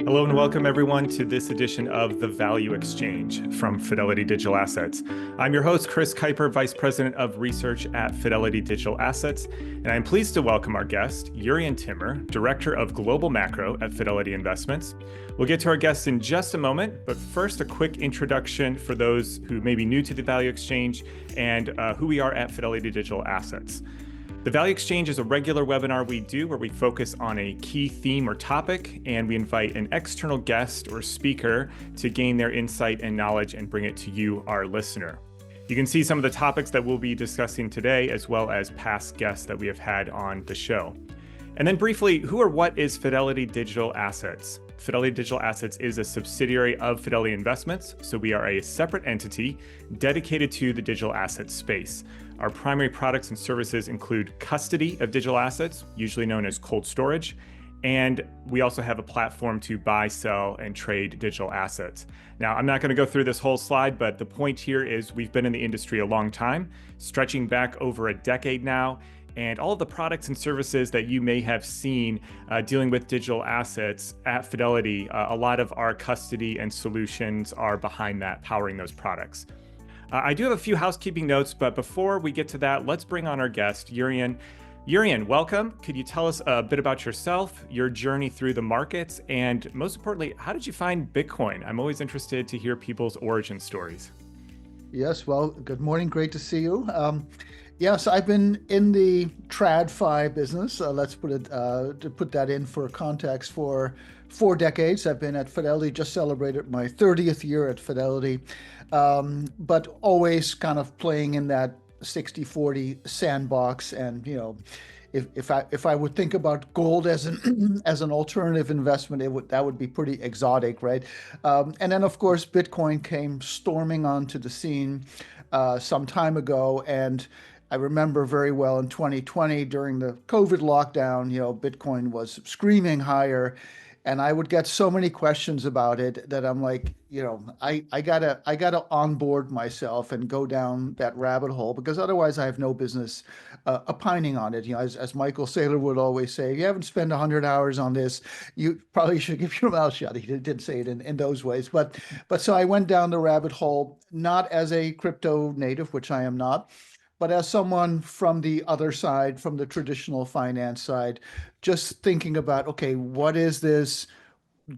Hello and welcome everyone to this edition of The Value Exchange from Fidelity Digital Assets. I'm your host, Chris Kuiper, Vice President of Research at Fidelity Digital Assets, and I'm pleased to welcome our guest, Jurrien Timmer, Director of Global Macro at Fidelity Investments. We'll get to our guests in just a moment, but first a quick introduction for those who may be new to The Value Exchange and who we are at Fidelity Digital Assets. The Value Exchange is a regular webinar we do where we focus on a key theme or topic, and we invite an external guest or speaker to gain their insight and knowledge and bring it to you, our listener. You can see some of the topics that we'll be discussing today, as well as past guests that we have had on the show. And then briefly, who or what is Fidelity Digital Assets? Fidelity Digital Assets is a subsidiary of Fidelity Investments, so we are a separate entity dedicated to the digital asset space. Our primary products and services include custody of digital assets, usually known as cold storage, and we also have a platform to buy, sell, and trade digital assets. Now, I'm not going to go through this whole slide, but the point here is we've been in the industry a long time, stretching back over a decade now, and all of the products and services that you may have seen dealing with digital assets at Fidelity, a lot of our custody and solutions are behind that, powering those products. I do have a few housekeeping notes, but before we get to that, let's bring on our guest, Jurrien. Jurrien, welcome. Could you tell us a bit about yourself, your journey through the markets, and most importantly, how did you find Bitcoin? I'm always interested to hear people's origin stories. Yes, well, good morning. Great to see you. So I've been in the TradFi business. Let's put it to put that in for context for 4 decades. I've been at Fidelity, just celebrated my 30th year at Fidelity, but always kind of playing in that 60-40 sandbox. And if I would think about gold as an as an alternative investment, that would be pretty exotic, right? And then of course Bitcoin came storming onto the scene some time ago, and I remember very well in 2020 during the COVID lockdown, Bitcoin was screaming higher, and I would get so many questions about it that I'm like, I gotta onboard myself and go down that rabbit hole, because otherwise I have no business opining on it. As Michael Saylor would always say, if you haven't spent 100 hours on this, you probably should keep your mouth shut. He did say it in those ways, but so I went down the rabbit hole, not as a crypto native, which I am not, but as someone from the other side, from the traditional finance side, just thinking about, okay, what is this?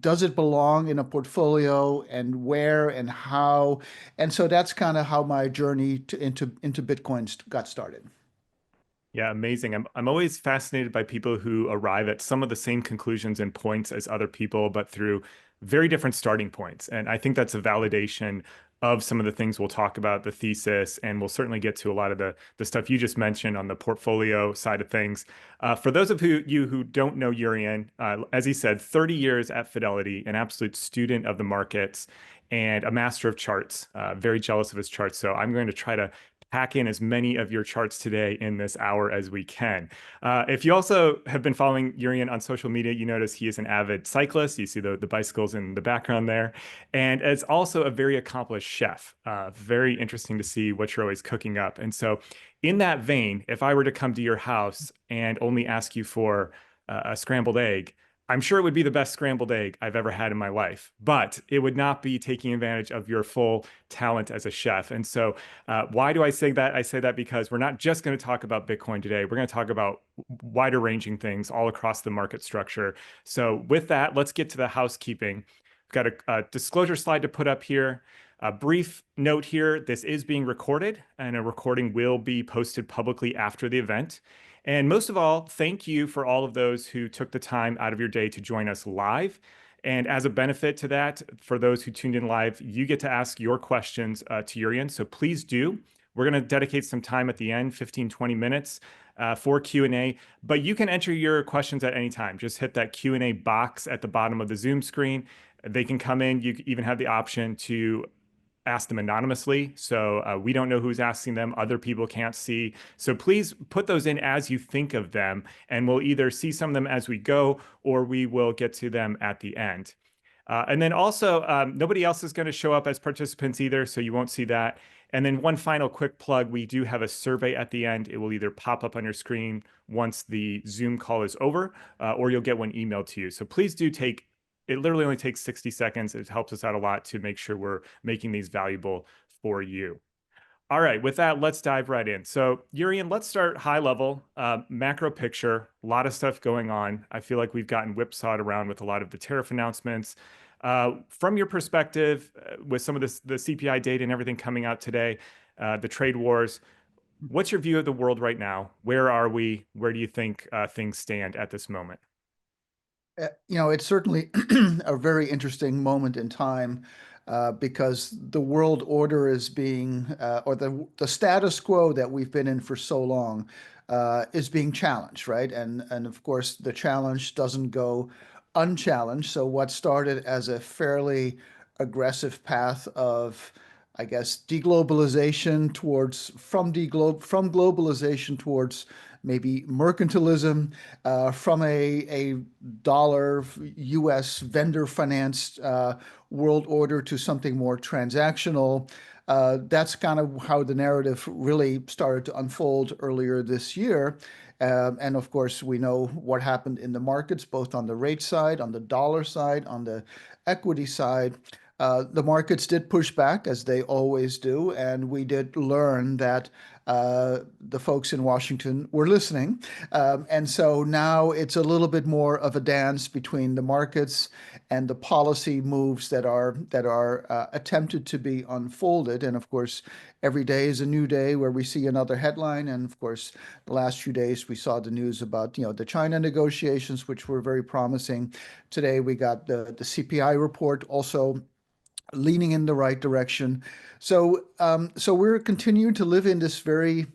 Does it belong in a portfolio, and where and how? And so that's kind of how my journey into Bitcoin got started. Yeah, amazing. I'm always fascinated by people who arrive at some of the same conclusions and points as other people, but through very different starting points. And I think that's a validation of some of the things we'll talk about, the thesis, and we'll certainly get to a lot of the stuff you just mentioned on the portfolio side of things. For those of you who don't know Jurrien, as he said, 30 years at Fidelity, an absolute student of the markets and a master of charts, very jealous of his charts. So I'm going to try to pack in as many of your charts today in this hour as we can. If you also have been following Jurrien on social media, you notice he is an avid cyclist. You see the bicycles in the background there. And is also a very accomplished chef. Very interesting to see what you're always cooking up. And so in that vein, if I were to come to your house and only ask you for a scrambled egg, I'm sure it would be the best scrambled egg I've ever had in my life, but it would not be taking advantage of your full talent as a chef. And so why do I say that? I say that because we're not just going to talk about Bitcoin today. We're going to talk about wider ranging things all across the market structure. So with that, let's get to the housekeeping. We've got a disclosure slide to put up here. A brief note here, this is being recorded, and a recording will be posted publicly after the event. And most of all, thank you for all of those who took the time out of your day to join us live. And as a benefit to that, for those who tuned in live, you get to ask your questions to Jurrien. So please do. We're going to dedicate some time at the end, 15-20 minutes for Q&A, but you can enter your questions at any time. Just hit that Q&A box at the bottom of the Zoom screen. They can come in. You even have the option to ask them anonymously. So we don't know who's asking them. Other people can't see. So please put those in as you think of them, and we'll either see some of them as we go, or we will get to them at the end. And then also, nobody else is going to show up as participants either, so you won't see that. And then one final quick plug, we do have a survey at the end. It will either pop up on your screen once the Zoom call is over, or you'll get one emailed to you. So please do take it literally only takes 60 seconds. It helps us out a lot to make sure we're making these valuable for you. All right, with that, let's dive right in. So, Jurrien, let's start high level, macro picture, a lot of stuff going on. I feel like we've gotten whipsawed around with a lot of the tariff announcements. From your perspective, with some of this, the CPI data and everything coming out today, the trade wars, what's your view of the world right now? Where are we? Where do you think things stand at this moment? It's certainly a very interesting moment in time because the world order is being, or the status quo that we've been in for so long is being challenged, right? And of course, the challenge doesn't go unchallenged. So what started as a fairly aggressive path of, I guess, deglobalization towards from globalization towards maybe mercantilism, from a dollar US vendor financed world order to something more transactional. That's kind of how the narrative really started to unfold earlier this year. And of course, we know what happened in the markets, both on the rate side, on the dollar side, on the equity side. The markets did push back, as they always do, and we did learn that the folks in Washington were listening. And so now it's a little bit more of a dance between the markets and the policy moves that are attempted to be unfolded. And of course, every day is a new day where we see another headline. And of course, the last few days we saw the news about the China negotiations, which were very promising. Today we got the CPI report also leaning in the right direction. So we're continuing to live in this very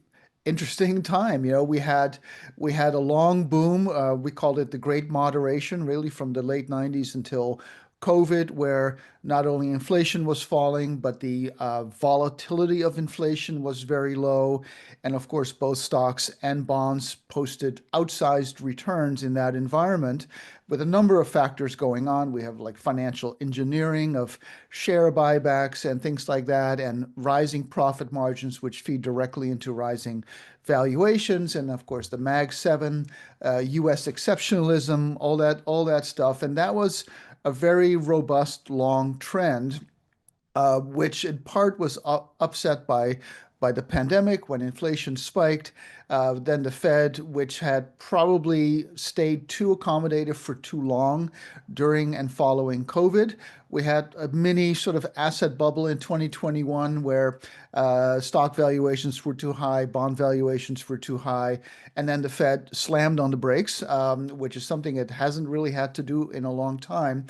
interesting time. We had a long boom. We called it the Great Moderation, really from the late '90s until COVID, where not only inflation was falling, but the volatility of inflation was very low. And of course, both stocks and bonds posted outsized returns in that environment with a number of factors going on. We have like financial engineering of share buybacks and things like that, and rising profit margins, which feed directly into rising valuations, and of course the Mag 7, U.S. exceptionalism, all that stuff. And that was a very robust long trend, which in part was upset by the pandemic when inflation spiked. Then the Fed, which had probably stayed too accommodative for too long during and following COVID. We had a mini sort of asset bubble in 2021 where stock valuations were too high, bond valuations were too high, and then the Fed slammed on the brakes, which is something it hasn't really had to do in a long time.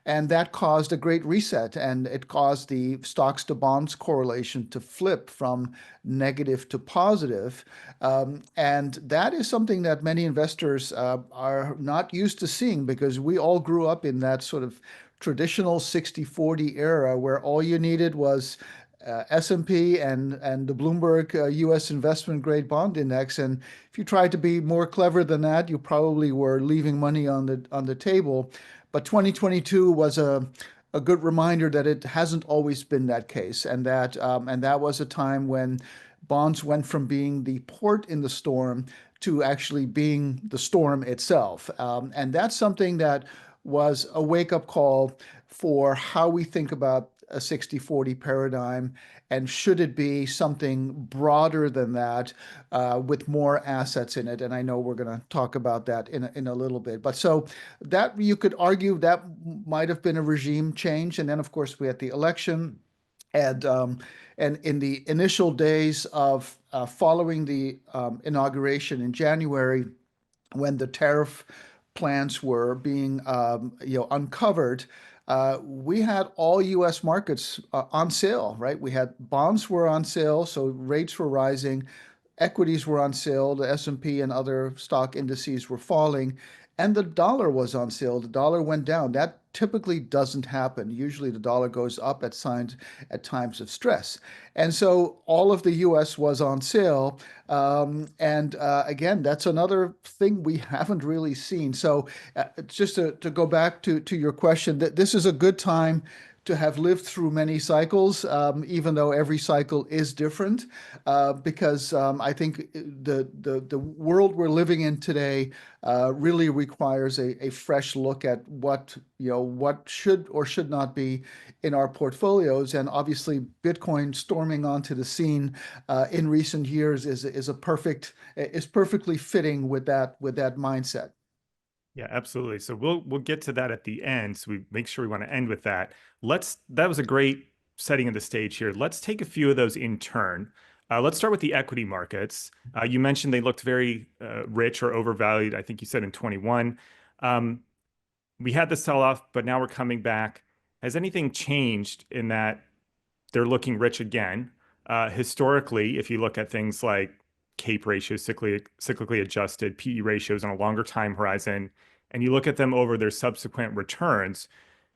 And that caused a great reset, and it caused the stocks to bonds correlation to flip from negative to positive. And that is something that many investors are not used to seeing, because we all grew up in that sort of traditional 60-40 era where all you needed was S&P and the Bloomberg U.S. investment grade bond index. And if you tried to be more clever than that, you probably were leaving money on the table. But 2022 was a good reminder that it hasn't always been that case, and that was a time when bonds went from being the port in the storm to actually being the storm itself. And that's something that was a wake-up call for how we think about a 60-40 paradigm, and should it be something broader than that, with more assets in it. And I know we're going to talk about that in a little bit. But so that you could argue that might have been a regime change. And then, of course, we had the election. And in the initial days of following the inauguration in January, when the tariff plans were being uncovered, we had all U.S. markets on sale, right? We had bonds were on sale, so rates were rising, equities were on sale, the S&P and other stock indices were falling, and the dollar was on sale. The dollar went down. That typically doesn't happen. Usually the dollar goes up at times of stress. And so all of the US was on sale. And again, that's another thing we haven't really seen. So just to go back to your question, that this is a good time to have lived through many cycles, even though every cycle is different, because I think the world we're living in today really requires a fresh look at what should or should not be in our portfolios. And obviously, Bitcoin storming onto the scene in recent years is perfectly fitting with that mindset. Yeah, absolutely. So we'll get to that at the end. So we make sure we want to end with that. That was a great setting of the stage here. Let's take a few of those in turn. Let's start with the equity markets. You mentioned they looked very rich or overvalued. I think you said in 21. Um, we had the sell-off, but now we're coming back. Has anything changed in that they're looking rich again? Historically, if you look at things like CAPE ratios, cyclically adjusted, PE ratios on a longer time horizon, and you look at them over their subsequent returns,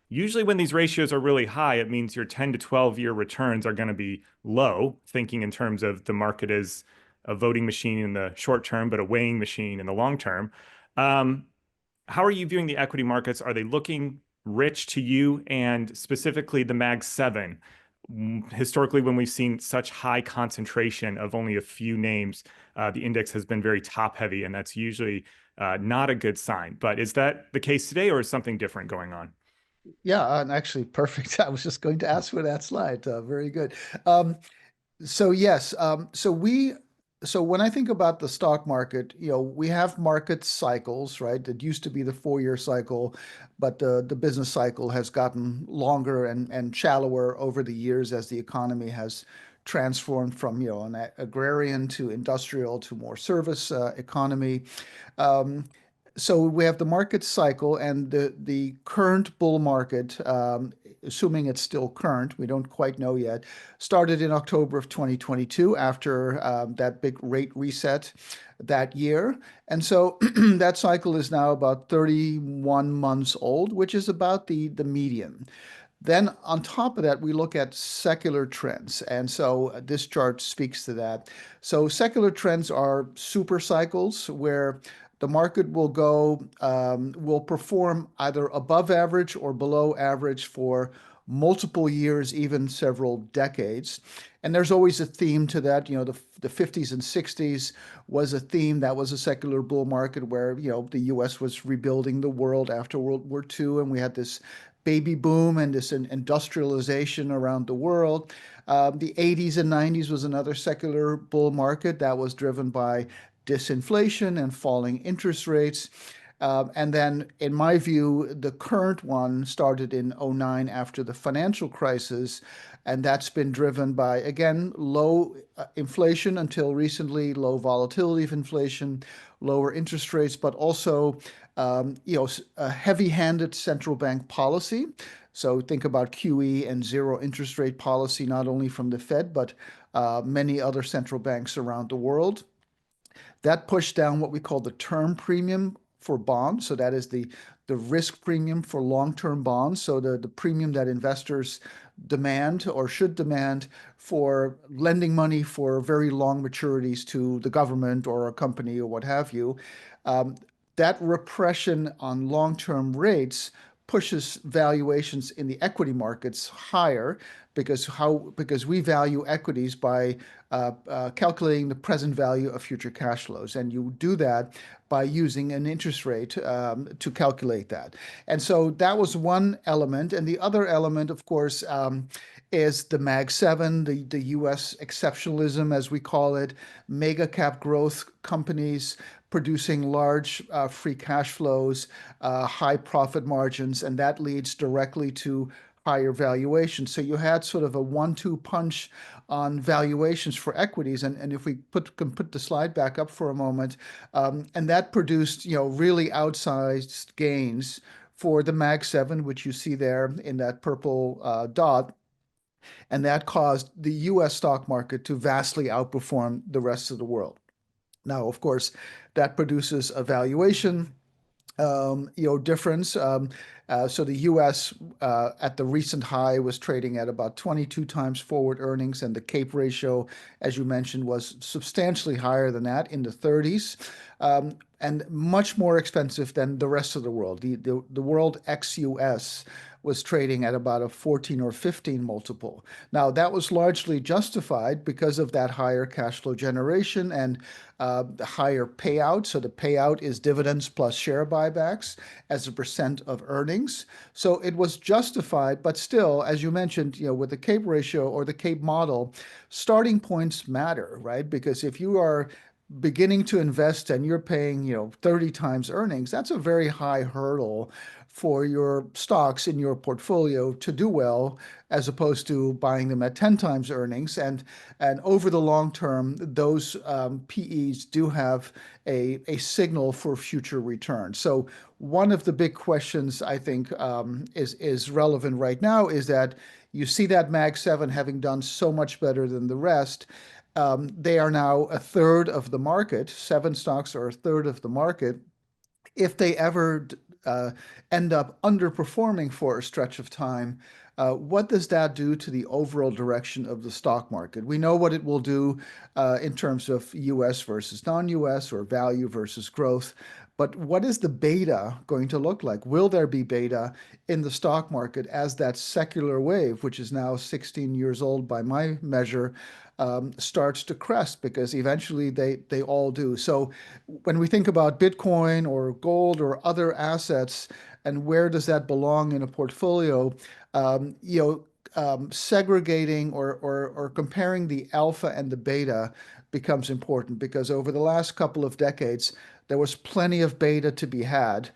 usually when these ratios are really high, it means your 10 to 12-year returns are going to be low, thinking in terms of the market is a voting machine in the short term, but a weighing machine in the long term. Um, how are you viewing the equity markets? Are they looking rich to you, and specifically the Mag 7? Historically, when we've seen such high concentration of only a few names, the index has been very top heavy, and that's usually not a good sign. But is that the case today, or is something different going on? Yeah, and actually, perfect. I was just going to ask for that slide. Very good. Um, So yes, so when I think about the stock market, we have market cycles, right? It used to be the 4-year cycle, but the business cycle has gotten longer and shallower over the years as the economy has transformed from, an agrarian to industrial to more service economy. Um, so we have the market cycle and the current bull market, assuming it's still current, we don't quite know yet, started in October of 2022 after that big rate reset that year. And so that cycle is now about 31 months old, which is about the median. Then on top of that, we look at secular trends. And so this chart speaks to that. So secular trends are super cycles where the market will perform either above average or below average for multiple years, even several decades. And there's always a theme to that. The 50s and 60s was a theme that was a secular bull market where, the US was rebuilding the world after World War II, and we had this baby boom and this industrialization around the world. The 80s and 90s was another secular bull market that was driven by disinflation and falling interest rates. And then, in my view, the current one started in '09 after the financial crisis, and that's been driven by, again, low inflation until recently, low volatility of inflation, lower interest rates, but also, a heavy-handed central bank policy. So think about QE and zero interest rate policy, not only from the Fed, but many other central banks around the world. That pushed down what we call the term premium for bonds. So that is the risk premium for long-term bonds. So the premium that investors demand or should demand for lending money for very long maturities to the government or a company or what have you. Um, that repression on long-term rates pushes valuations in the equity markets higher because we value equities by calculating the present value of future cash flows. And you do that by using an interest rate to calculate that. And so that was one element. And the other element, of course, is the Mag 7, the US exceptionalism, as we call it, mega cap growth companies producing large free cash flows, high profit margins, and that leads directly to higher valuations. So you had sort of a 1-2 punch on valuations for equities. And if we can put the slide back up for a moment, and that produced, really outsized gains for the Mag 7, which you see there in that purple dot. And that caused the US stock market to vastly outperform the rest of the world. Now, of course, that produces a valuation difference. So the U.S. At the recent high was trading at about 22 times forward earnings, and the CAPE ratio, as you mentioned, was substantially higher than that in the 30s. and much more expensive than the rest of the world. The world ex-US was trading at about a 14 or 15 multiple. Now, that was largely justified because of that higher cash flow generation and the higher payout. So the payout is dividends plus share buybacks as a percent of earnings. So it was justified, but still, as you mentioned, with the CAPE ratio or the CAPE model, starting points matter, right? Because if you are beginning to invest and you're paying, 30 times earnings, that's a very high hurdle for your stocks in your portfolio to do well, as opposed to buying them at 10 times earnings. And over the long term, those PEs do have a signal for future returns. So one of the big questions I think is relevant right now is that you see that Mag 7 having done so much better than the rest. They are now a third of the market. Seven stocks are a third of the market. If they ever uh, end up underperforming for a stretch of time, what does that do to the overall direction of the stock market? We know what it will do in terms of US versus non-US or value versus growth. But what is the beta going to look like? Will there be beta in the stock market as that secular wave, which is now 16 years old by my measure, starts to crest? Because eventually they all do. So when we think about Bitcoin or gold or other assets, and where does that belong in a portfolio, segregating or comparing the alpha and the beta becomes important because over the last couple of decades, there was plenty of beta to be had.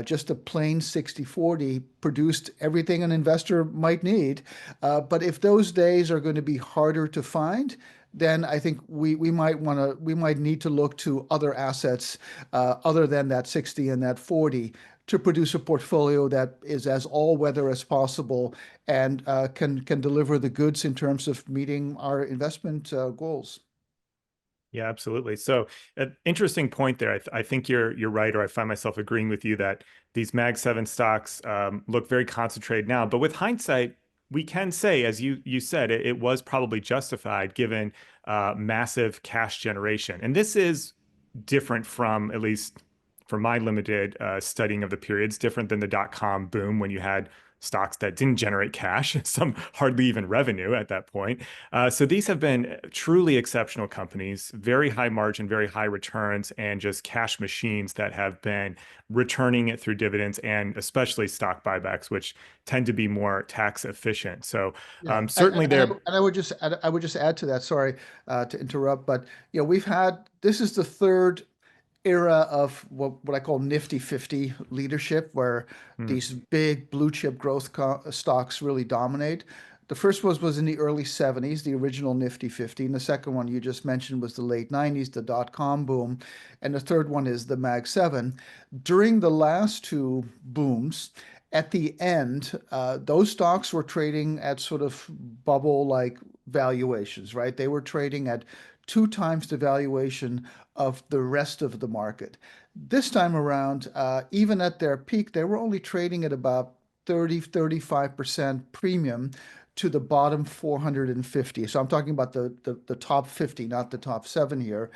Just a plain 60/40 produced everything an investor might need. But if those days are going to be harder to find, then I think we might need to look to other assets other than that 60 and that 40 to produce a portfolio that is as all weather as possible and can deliver the goods in terms of meeting our investment goals. Yeah, absolutely. So, an interesting point there. I think you're right, or I find myself agreeing with you that these Mag 7 stocks look very concentrated now. But with hindsight, we can say, as you said, it was probably justified given massive cash generation. And this is different from, at least for my limited studying of the periods, different than the dot-com boom when you had stocks that didn't generate cash, some hardly even revenue at that point. So these have been truly exceptional companies, very high margin, very high returns, and just cash machines that have been returning it through dividends and especially stock buybacks, which tend to be more tax efficient. So Yeah, certainly they're I would just add to that. Sorry to interrupt, but we've had this is the third era of what I call Nifty 50 leadership, where hmm, these big blue chip growth stocks really dominate. The first was in the early 70s, the original Nifty 50, and the second one you just mentioned was the late 90s, the dot-com boom, and the third one is the Mag 7. During the last two booms, at the end, those stocks were trading at sort of bubble-like valuations, right? They were trading at two times the valuation of the rest of the market. This time around, even at their peak, they were only trading at about 35% premium to the bottom 450. So I'm talking about the top 50, not the top seven here.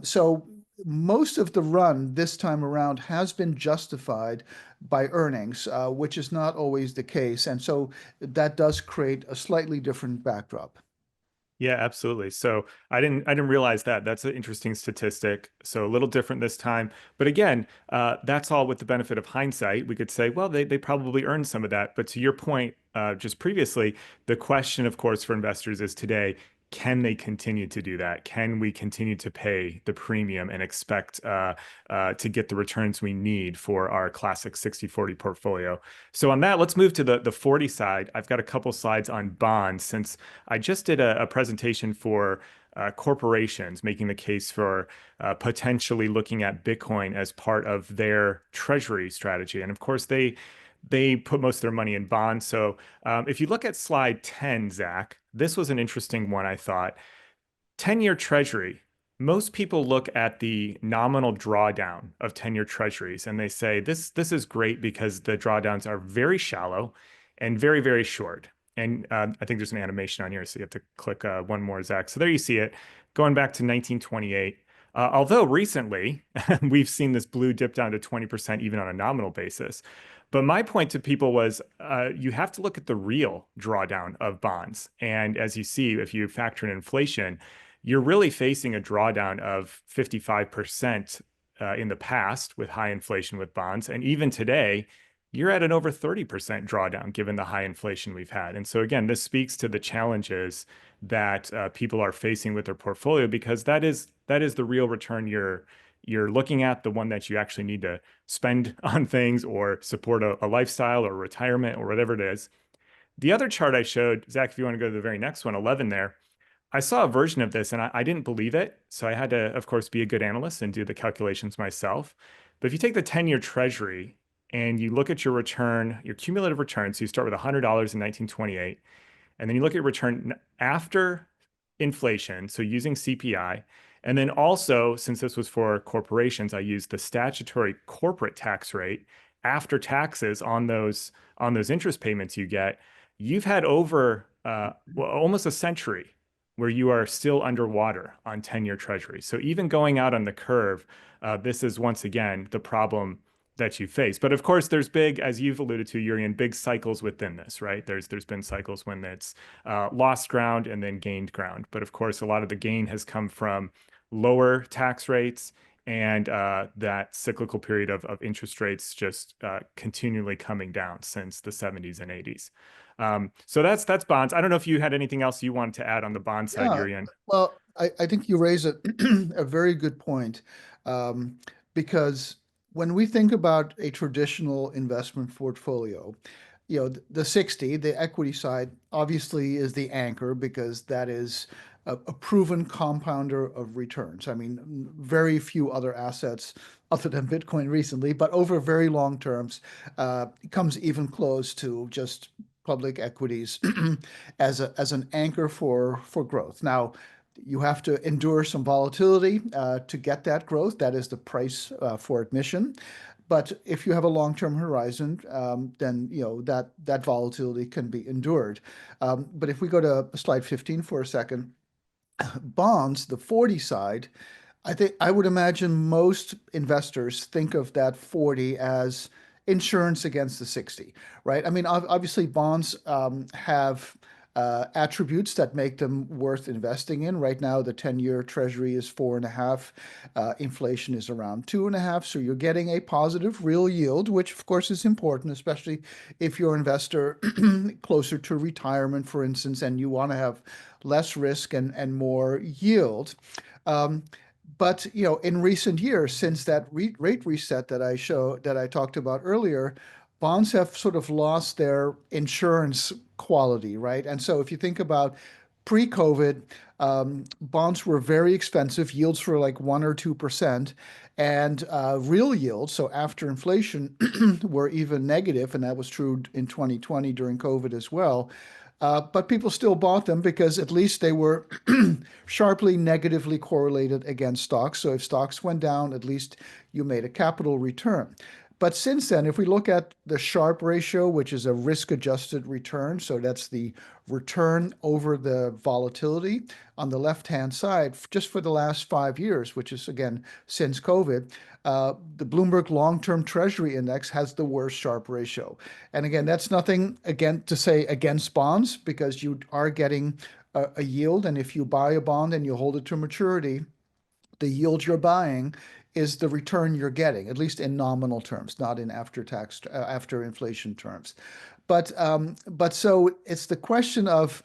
So most of the run this time around has been justified by earnings, which is not always the case. And so that does create a slightly different backdrop. yeah, absolutely. So I didn't realize that. That's an interesting statistic. So a little different this time. But again, that's all with the benefit of hindsight. We could say, well, they probably earned some of that. But to your point, just previously, the question, of course, for investors is today, can they continue to do that? Can we continue to pay the premium and expect to get the returns we need for our classic 60/40 portfolio? So on that, let's move to the 40 side. I've got a couple slides on bonds since I just did a presentation for corporations making the case for potentially looking at Bitcoin as part of their treasury strategy. And of course, they put most of their money in bonds. So if you look at slide 10, Zach, this was an interesting one, I thought. 10-year treasury. Most people look at the nominal drawdown of 10-year treasuries and they say this is great because the drawdowns are very shallow and very, very short. And I think there's an animation on here, so you have to click one more, Zach. So there you see it. Going back to 1928, Although recently we've seen this blue dip down to 20% even on a nominal basis. But my point to people was you have to look at the real drawdown of bonds. And as you see, if you factor in inflation, you're really facing a drawdown of 55% in the past with high inflation with bonds. And even today, you're at an over 30% drawdown given the high inflation we've had. And so, again, this speaks to the challenges that people are facing with their portfolio because that is the real return you're looking at, the one that you actually need to spend on things or support a lifestyle or retirement or whatever it is. The other chart I showed, Zach, if you want to go to the very next one, 11 there, I saw a version of this and I didn't believe it. So I had to, of course, be a good analyst and do the calculations myself. But if you take the 10-year treasury and you look at your return, your cumulative return, so you start with $100 in 1928, and then you look at return after inflation, so using CPI. And then also, since this was for corporations, I used the statutory corporate tax rate after taxes on those interest payments you get. You've had over well, almost a century where you are still underwater on 10-year treasury. So even going out on the curve, this is once again the problem that you face. But of course, there's big, as you've alluded to, Jurrien, big cycles within this, right? There's been cycles when it's lost ground and then gained ground. But of course, a lot of the gain has come from lower tax rates and that cyclical period of interest rates just continually coming down since the 70s and 80s. So that's bonds. I don't know if you had anything else you wanted to add on the bond side, Yeah, Jurrien. well, I think you raise a very good point, because when we think about a traditional investment portfolio, the 60, the equity side, obviously is the anchor because that is a proven compounder of returns. I mean, very few other assets other than Bitcoin recently, but over very long terms, comes even close to just public equities as an anchor for growth. Now, you have to endure some volatility to get that growth. That is the price for admission. But if you have a long-term horizon, then that volatility can be endured. But if we go to slide 15 for a second, bonds, the 40 side, I think I would imagine most investors think of that 40 as insurance against the 60, right? I mean, obviously, bonds have attributes that make them worth investing in. Right now, the 10-year treasury is 4.5. Inflation is around 2.5. So you're getting a positive real yield, which of course is important, especially if you're an investor closer to retirement, for instance, and you want to have less risk and more yield. Um, but in recent years, since that rate reset that I talked about earlier, bonds have sort of lost their insurance quality, right? And so if you think about pre-COVID, bonds were very expensive. Yields were like 1 or 2%, and real yields, so after inflation, were even negative, and that was true in 2020 during COVID as well. But people still bought them because at least they were sharply negatively correlated against stocks. So if stocks went down, at least you made a capital return. But since then, if we look at the Sharpe ratio, which is a risk-adjusted return, so that's the return over the volatility on the left-hand side, just for the last 5 years, which is again since COVID, the Bloomberg Long-Term Treasury Index has the worst Sharpe ratio. And again, that's nothing again to say against bonds because you are getting a yield, and if you buy a bond and you hold it to maturity, the yield you're buying is the return you're getting, at least in nominal terms, not in after inflation terms. But so it's the question of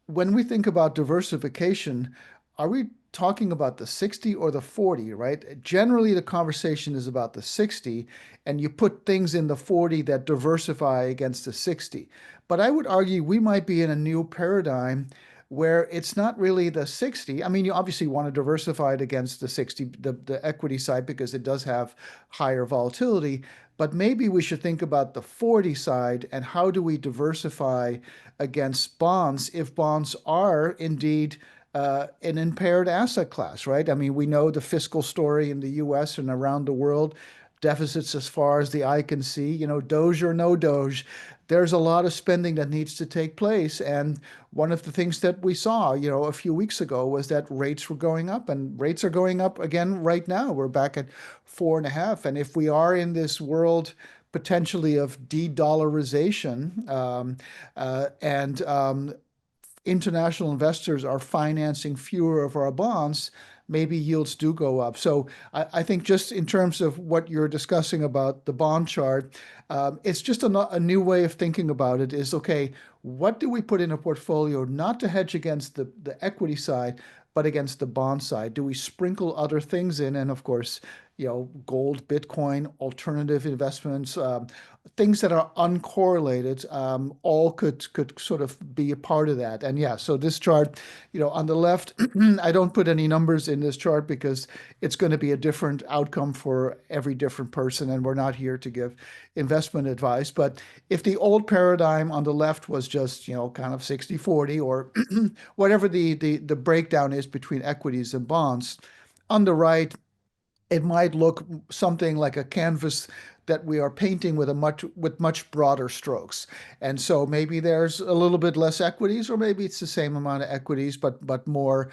when we think about diversification, are we talking about the 60 or the 40, right? Generally, the conversation is about the 60, and you put things in the 40 that diversify against the 60. But I would argue we might be in a new paradigm where it's not really the 60. I mean, you obviously want to diversify it against the 60, the equity side, because it does have higher volatility. But maybe we should think about the 40 side and how do we diversify against bonds if bonds are indeed an impaired asset class, right? I mean, we know the fiscal story in the US and around the world, deficits as far as the eye can see, Doge or no Doge. there's a lot of spending that needs to take place. And one of the things that we saw, a few weeks ago was that rates were going up, and rates are going up again right now. We're back at 4.5. And if we are in this world potentially of de-dollarization, and international investors are financing fewer of our bonds, maybe yields do go up. So I think just in terms of what you're discussing about the bond chart, it's just a new way of thinking about it is, okay, what do we put in a portfolio not to hedge against the equity side, but against the bond side? Do we sprinkle other things in? And of course, gold, Bitcoin, alternative investments, things that are uncorrelated, all could sort of be a part of that. And yeah, so this chart, on the left, I don't put any numbers in this chart because it's going to be a different outcome for every different person, and we're not here to give investment advice. But if the old paradigm on the left was just, kind of 60-40 or whatever the breakdown is between equities and bonds, on the right, it might look something like a canvas that we are painting with much broader strokes. And so maybe there's a little bit less equities, or maybe it's the same amount of equities, but more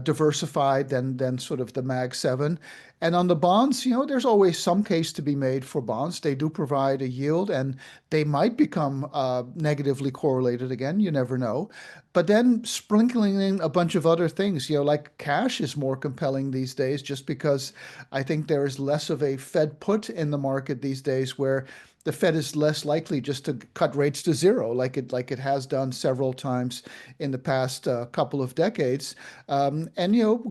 diversified than sort of the Mag 7. And on the bonds, there's always some case to be made for bonds. They do provide a yield, and they might become negatively correlated again. You never know. But then sprinkling in a bunch of other things, like cash is more compelling these days, just because I think there is less of a Fed put in the market these days, where the Fed is less likely just to cut rates to zero, like it has done several times in the past couple of decades. And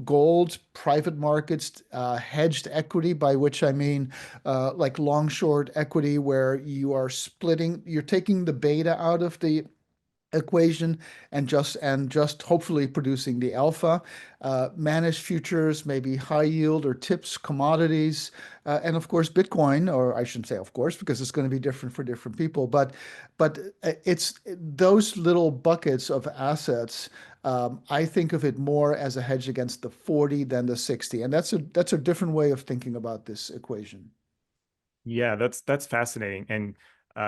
gold, private markets, hedged equity, by which I mean like long short equity, where you're taking the beta out of the equation and just hopefully producing the alpha. Managed futures, maybe high yield or tips, commodities, and of course Bitcoin, or I shouldn't say of course, because it's going to be different for different people. But it's those little buckets of assets. I think of it more as a hedge against the 40 than the 60, and that's a different way of thinking about this equation. Yeah, that's fascinating. And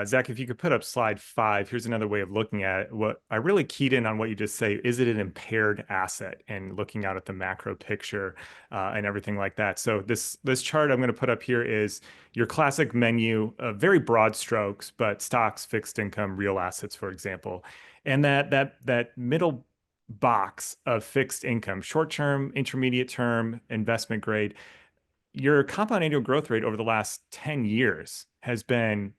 Zach, if you could put up slide 5, here's another way of looking at it. What I really keyed in on what you just say, is it an impaired asset? And looking out at the macro picture and everything like that. So this chart I'm going to put up here is your classic menu of very broad strokes, but stocks, fixed income, real assets, for example. And that middle box of fixed income, short term, intermediate term, investment grade, your compound annual growth rate over the last 10 years has been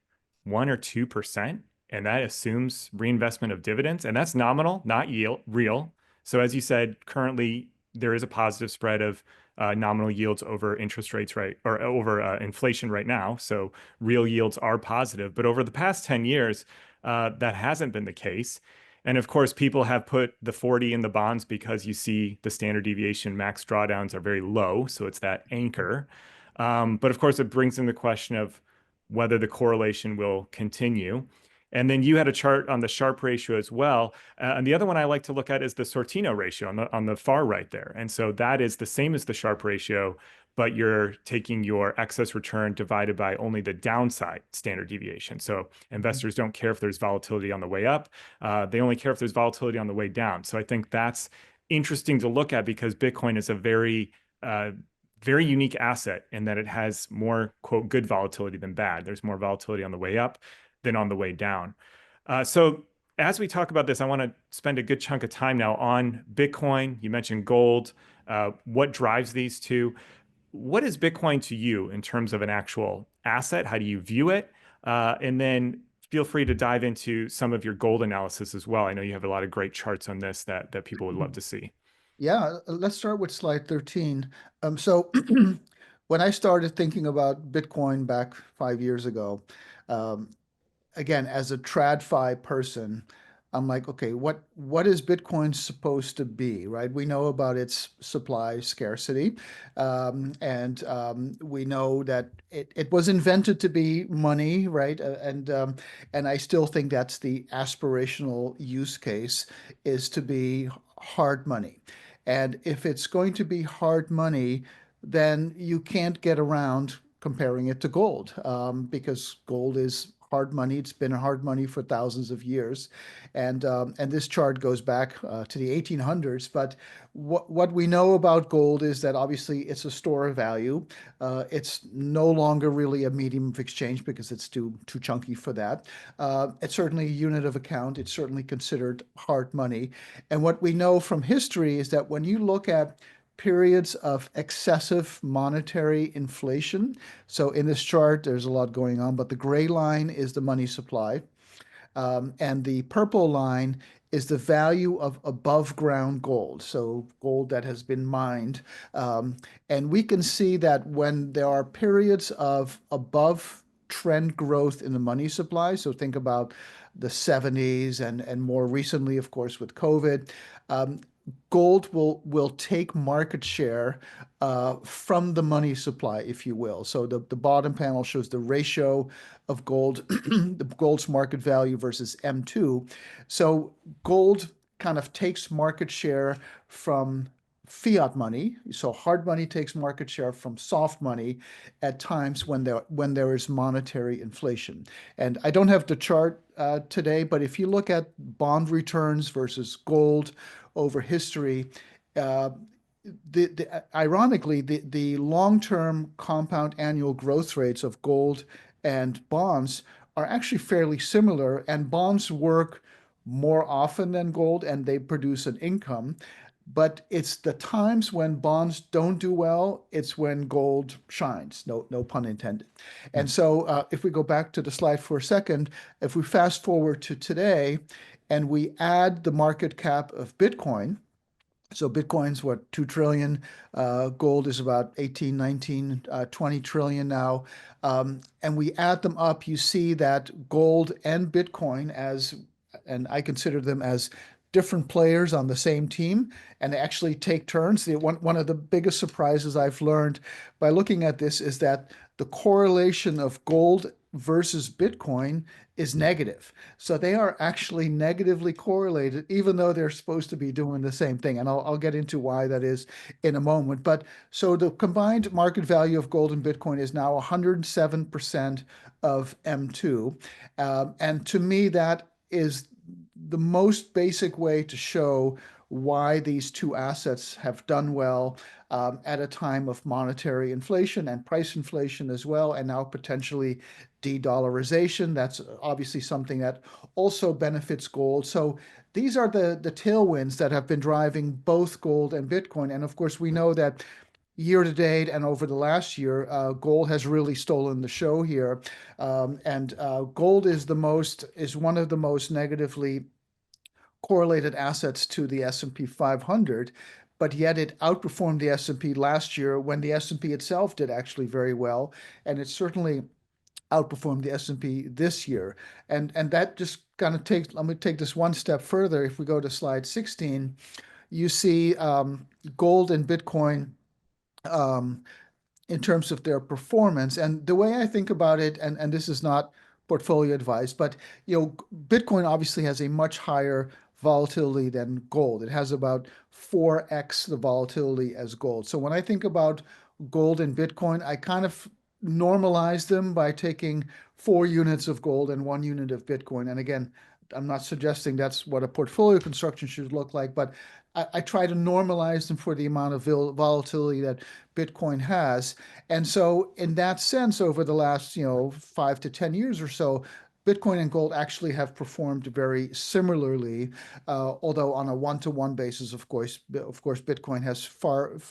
1 or 2%. And that assumes reinvestment of dividends. And that's nominal, not yield, real. So, as you said, currently there is a positive spread of nominal yields over interest rates, right? Or over inflation right now. So, real yields are positive. But over the past 10 years, that hasn't been the case. And of course, people have put the 40 in the bonds because you see the standard deviation max drawdowns are very low. So it's that anchor. But of course, it brings in the question of whether the correlation will continue. And then you had a chart on the Sharpe ratio as well. And the other one I like to look at is the Sortino ratio on the far right there. And so that is the same as the Sharpe ratio, but you're taking your excess return divided by only the downside standard deviation. So investors don't care if there's volatility on the way up. They only care if there's volatility on the way down. So I think that's interesting to look at because Bitcoin is a very unique asset in that it has more, quote, good volatility than bad. There's more volatility on the way up than on the way down. So as we talk about this, I want to spend a good chunk of time now on Bitcoin. You mentioned gold. What drives these two? What is Bitcoin to you in terms of an actual asset? How do you view it? And then feel free to dive into some of your gold analysis as well. I know you have a lot of great charts on this that people would love to see. Yeah, let's start with slide 13. So when I started thinking about Bitcoin back 5 years ago, um, again, as a TradFi person, I'm like, okay, what is Bitcoin supposed to be, right? We know about its supply scarcity, and we know that it was invented to be money, right? And I still think that's the aspirational use case is to be hard money. And if it's going to be hard money, then you can't get around comparing it to gold, because gold is hard money. It's been hard money for thousands of years, and this chart goes back to the 1800s. But what we know about gold is that obviously it's a store of value. It's no longer really a medium of exchange because it's too chunky for that. It's certainly a unit of account. It's certainly considered hard money. And what we know from history is that when you look at periods of excessive monetary inflation, so in this chart, there's a lot going on, but the gray line is the money supply. And the purple line is the value of above ground gold, so gold that has been mined. And we can see that when there are periods of above trend growth in the money supply, so think about the 70s and more recently, of course, with COVID, um, gold will take market share from the money supply, if you will. So the bottom panel shows the ratio of gold, the gold's market value versus M2. So gold kind of takes market share from fiat money. So hard money takes market share from soft money at times when there is monetary inflation. And I don't have the chart today, but if you look at bond returns versus gold over history, uh, ironically, the long-term compound annual growth rates of gold and bonds are actually fairly similar, and bonds work more often than gold, and they produce an income. But it's the times when bonds don't do well, it's when gold shines. No pun intended. And so, if we go back to the slide for a second, if we fast forward to today, and we add the market cap of Bitcoin, so Bitcoin's what, 2 trillion, gold is about 18, 19, 20 trillion now. And we add them up, you see that gold and Bitcoin and I consider them as different players on the same team and actually take turns. One of the biggest surprises I've learned by looking at this is that the correlation of gold versus Bitcoin is negative. So they are actually negatively correlated, even though they're supposed to be doing the same thing. And I'll get into why that is in a moment. But so the combined market value of gold and Bitcoin is now 107% of M2. And to me, that is the most basic way to show why these two assets have done well at a time of monetary inflation and price inflation as well, and now potentially de-dollarization. That's obviously something that also benefits gold. So these are the tailwinds that have been driving both gold and Bitcoin. And of course, we know that year to date and over the last year, gold has really stolen the show here. And gold is one of the most negatively correlated assets to the S&P 500, but yet it outperformed the S&P last year when the S&P itself did actually very well, and it certainly outperformed the S&P this year. And that just kind of let me take this one step further. If we go to slide 16, you see gold and Bitcoin um, in terms of their performance. And the way I think about it, and this is not portfolio advice, but Bitcoin obviously has a much higher volatility than gold. It has about 4x the volatility as gold. So when I think about gold and Bitcoin, I kind of normalize them by taking 4 units of gold and 1 unit of Bitcoin. And again, I'm not suggesting that's what a portfolio construction should look like, but I try to normalize them for the amount of volatility that Bitcoin has. And so in that sense, over the last, 5 to 10 years or so, Bitcoin and gold actually have performed very similarly, although on a one-to-one basis, of course, Bitcoin has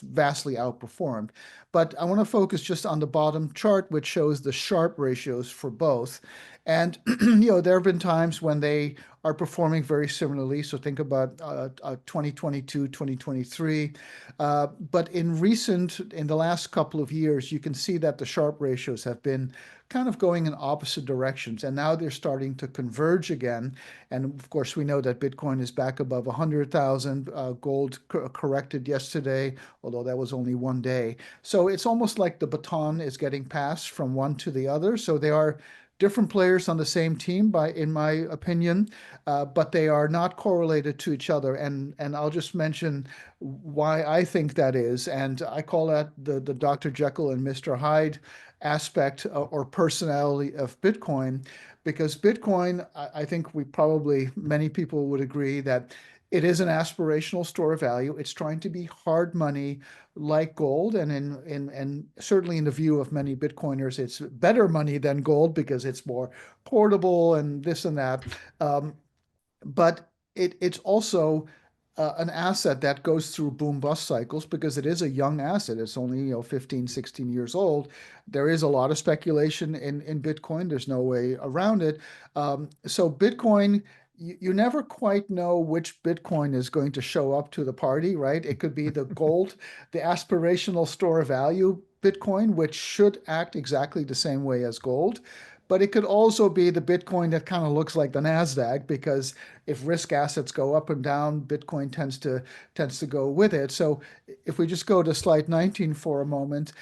vastly outperformed. But I want to focus just on the bottom chart, which shows the Sharpe ratios for both. And there have been times when they are performing very similarly. So think about 2022, 2023. But in the last couple of years, you can see that the Sharpe ratios have been kind of going in opposite directions. And now they're starting to converge again. And of course, we know that Bitcoin is back above 100,000. Gold corrected yesterday, although that was only one day. So it's almost like the baton is getting passed from one to the other. So they are different players on the same team, in my opinion, but they are not correlated to each other. And I'll just mention why I think that is. And I call that the Dr. Jekyll and Mr. Hyde aspect or personality of Bitcoin, because Bitcoin, I think we probably, many people would agree that it is an aspirational store of value. It's trying to be hard money like gold. And and certainly in the view of many Bitcoiners, it's better money than gold because it's more portable and this and that. Um, but it's also an asset that goes through boom bust cycles because it is a young asset. It's only, 15, 16 years old. There is a lot of speculation in Bitcoin. There's no way around it. So Bitcoin, you never quite know which Bitcoin is going to show up to the party, right? It could be the gold, the aspirational store of value Bitcoin, which should act exactly the same way as gold. But it could also be the Bitcoin that kind of looks like the Nasdaq because if risk assets go up and down, Bitcoin tends to go with it. So if we just go to slide 19 for a moment,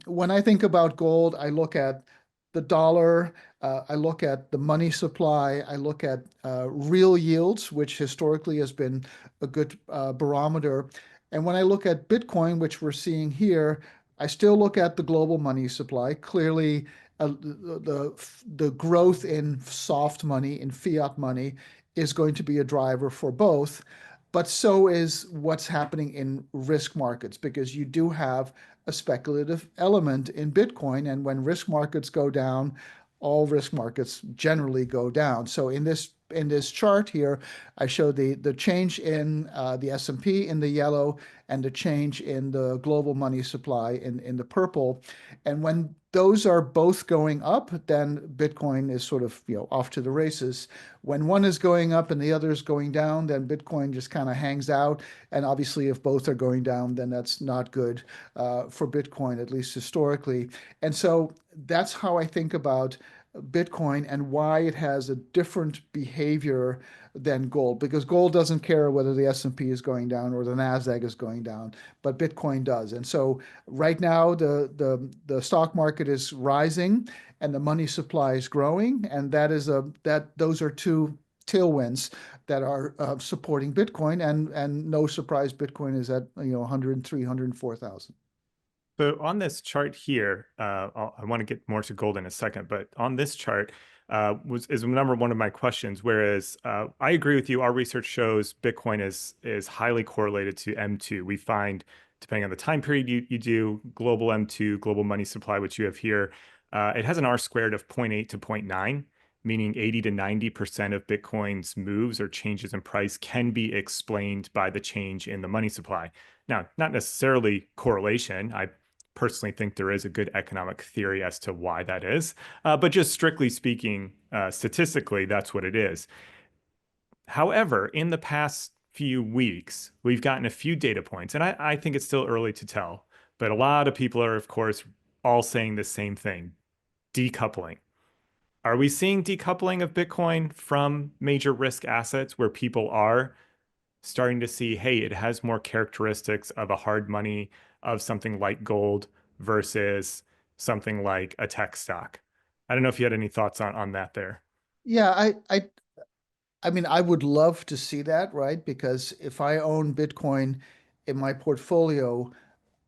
when I think about gold, I look at the dollar, I look at the money supply, I look at real yields, which historically has been a good barometer. And when I look at Bitcoin, which we're seeing here, I still look at the global money supply. Clearly, the growth in soft money, in fiat money, is going to be a driver for both. But so is what's happening in risk markets because you do have a speculative element in Bitcoin. And when risk markets go down, all risk markets generally go down. So in this chart here, I show the change in the S&P in the yellow and the change in the global money supply in the purple. And when those are both going up, then Bitcoin is sort of, off to the races. When one is going up and the other is going down, then Bitcoin just kind of hangs out. And obviously, if both are going down, then that's not good for Bitcoin, at least historically. And so that's how I think about Bitcoin and why it has a different behavior than gold, because gold doesn't care whether the S&P is going down or the Nasdaq is going down, but Bitcoin does. And so right now the stock market is rising and the money supply is growing, and those are two tailwinds that are supporting Bitcoin, and no surprise, Bitcoin is at 103, 104,000. So on this chart here, I want to get more to gold in a second, but on this chart is number one of my questions. Whereas I agree with you, our research shows Bitcoin is highly correlated to M2. We find, depending on the time period you do, global M2, global money supply, which you have here, it has an R squared of zero point 0.8 to zero point 0.9, meaning 80 to 90% of Bitcoin's moves or changes in price can be explained by the change in the money supply. Now, not necessarily correlation. I personally think there is a good economic theory as to why that is. But just strictly speaking, statistically, that's what it is. However, in the past few weeks, we've gotten a few data points, and I think it's still early to tell, but a lot of people are, of course, all saying the same thing: decoupling. Are we seeing decoupling of Bitcoin from major risk assets where people are starting to see, hey, it has more characteristics of a hard money, of something like gold versus something like a tech stock? I don't know if you had any thoughts on that there. Yeah, I mean, I would love to see that, right? Because if I own Bitcoin in my portfolio,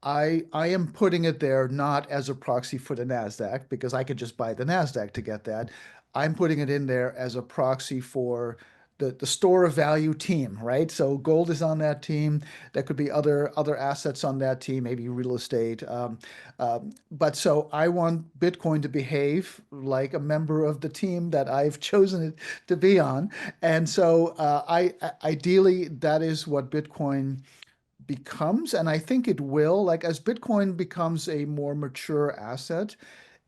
I am putting it there not as a proxy for the Nasdaq because I could just buy the Nasdaq to get that. I'm putting it in there as a proxy for the store of value team, right? So gold is on that team. There could be other assets on that team, maybe real estate. But so I want Bitcoin to behave like a member of the team that I've chosen it to be on. And so I ideally that is what Bitcoin becomes, and I think it will, like as Bitcoin becomes a more mature asset,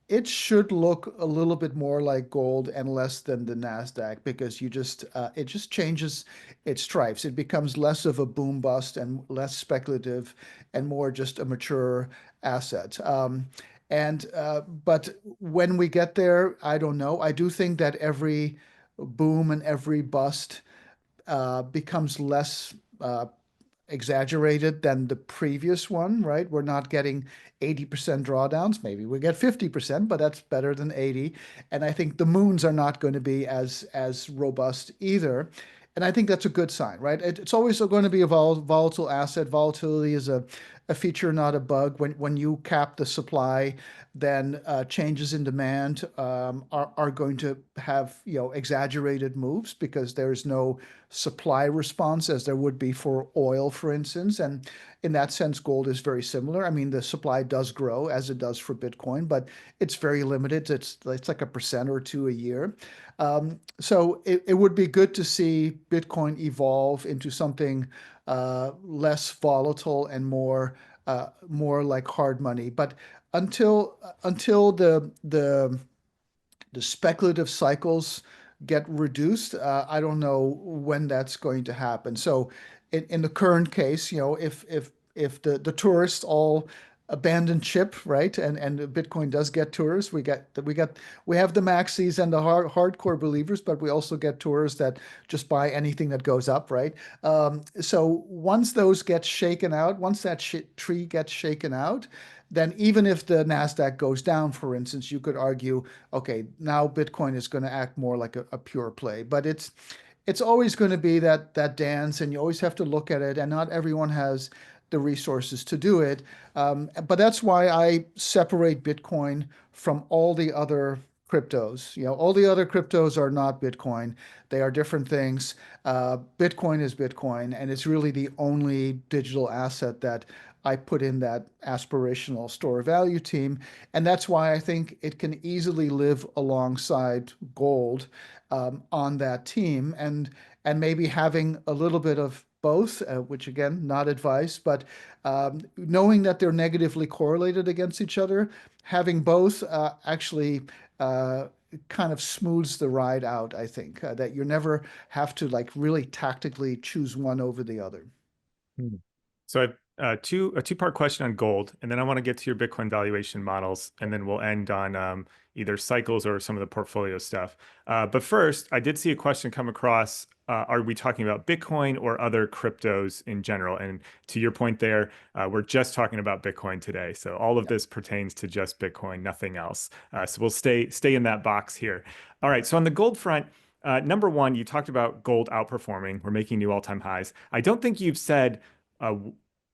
it should look a little bit more like gold and less than the Nasdaq because it just changes its stripes. It becomes less of a boom bust and less speculative and more just a mature asset. And but when we get there, I don't know. I do think that every boom and every bust becomes less exaggerated than the previous one, right? We're not getting 80% drawdowns. Maybe we get 50%, but that's better than 80. And I think the moons are not going to be as robust either. And I think that's a good sign, right? It's always going to be a volatile asset. Volatility a feature, not a bug. When you cap the supply, then changes in demand are going to have exaggerated moves because there's no supply response as there would be for oil, for instance. And in that sense, gold is very similar. I mean, the supply does grow as it does for Bitcoin, but it's very limited. It's like a percent or two a year. So it would be good to see Bitcoin evolve into something less volatile and more like hard money. But until the speculative cycles get reduced, I don't know when that's going to happen. So in the current case, if the tourists all abandon ship, right, and Bitcoin does get tourists, we have the maxis and the hardcore believers, but we also get tourists that just buy anything that goes up, right? So once those get shaken out, once that tree gets shaken out, then even if the Nasdaq goes down, for instance, you could argue, okay, now Bitcoin is going to act more like a pure play. But it's always going to be that dance, and you always have to look at it, and not everyone has the resources to do it. But that's why I separate Bitcoin from all the other cryptos. All the other cryptos are not Bitcoin. They are different things. Bitcoin is Bitcoin, and it's really the only digital asset that I put in that aspirational store of value team. And that's why I think it can easily live alongside gold on that team. And maybe having a little bit of both, which again, not advice, but knowing that they're negatively correlated against each other, having both actually kind of smooths the ride out, I think, that you never have to like really tactically choose one over the other. Hmm. So I've a two-part question on gold, and then I want to get to your Bitcoin valuation models, and then we'll end on either cycles or some of the portfolio stuff. But first, I did see a question come across. Are we talking about Bitcoin or other cryptos in general? And to your point there, we're just talking about Bitcoin today. So all of this pertains to just Bitcoin, nothing else. So we'll stay in that box here. All right. So on the gold front, number one, you talked about gold outperforming. We're making new all-time highs. I don't think you've said uh,